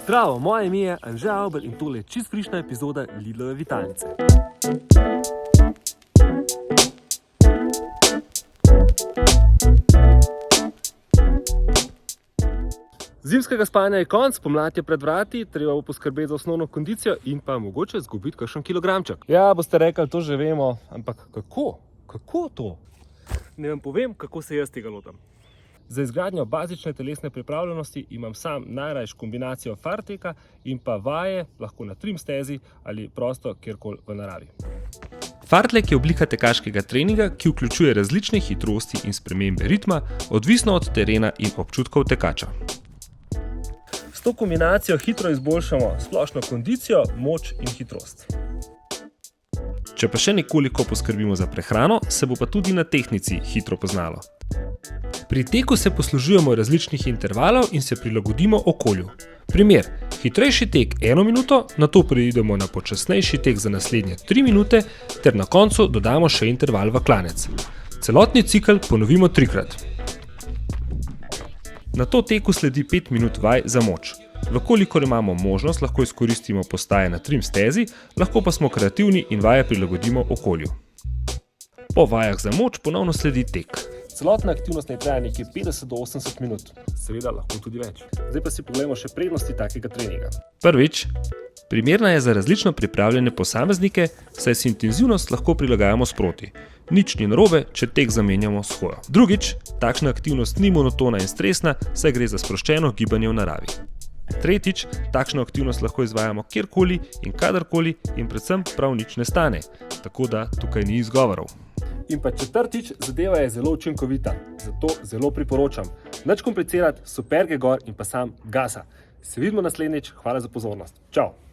Zdravo, moje ime je Anže Avbelj in tole je čist frišna epizoda Lidlove vitalnice. Zimskega spanja je konc, pomlad je pred vrati, treba bo poskrbeti za osnovno kondicijo in pa mogoče izgubiti kakšen kilogramček. Ja, boste rekli, to že vemo, ampak kako? Kako to? Ne vam povem, kako se jaz tega lotam. Za izgradnjo bazične telesne pripravljenosti imam sam najrajš kombinacijo farteka in pa vaje, lahko na trim stezi ali prosto kjerkoli v naravi. Fartlek je oblika tekaškega treninga, ki vključuje različne hitrosti in spremembe ritma, odvisno od terena in občutkov tekača. S to kombinacijo hitro izboljšamo splošno kondicijo, moč in hitrost. Če pa še nekoliko poskrbimo za prehrano, se bo pa tudi na tehnici hitro poznalo. Pri teku se poslužujemo različnih intervalov in se prilagodimo okolju. Primer, hitrejši tek 1 minuto, nato preidemo na počasnejši tek za naslednje 3 minute, ter na koncu dodamo še interval v klanec. Celotni cikel ponovimo 3-krat. Na to teku sledi 5 minut vaj za moč. Vkolikor imamo možnost, lahko izkoristimo postaje na trim stezi, lahko pa smo kreativni in vaje prilagodimo okolju. Po vajah za moč ponovno sledi tek. Celotna aktivnost naj traja nekje 50 do 80 minut, seveda lahko tudi več. Zdaj pa si pogledamo še prednosti takega treninga. Prvič, primerna je za različno pripravljene posameznike, saj si intenzivnost lahko prilagajamo sproti. Nič ni narobe, če tek zamenjamo s hojo. Drugič, takšna aktivnost ni monotona in stresna, saj gre za sproščeno gibanje v naravi. Tretjič, takšno aktivnost lahko izvajamo kjerkoli in kadarkoli in predvsem prav nič ne stane, tako da tukaj ni izgovorov. In pa četrtič, zadeva je zelo učinkovita, zato zelo priporočam. Nič komplicirati, superge gor in pa sam gasa. Se vidimo naslednjič, hvala za pozornost. Čau!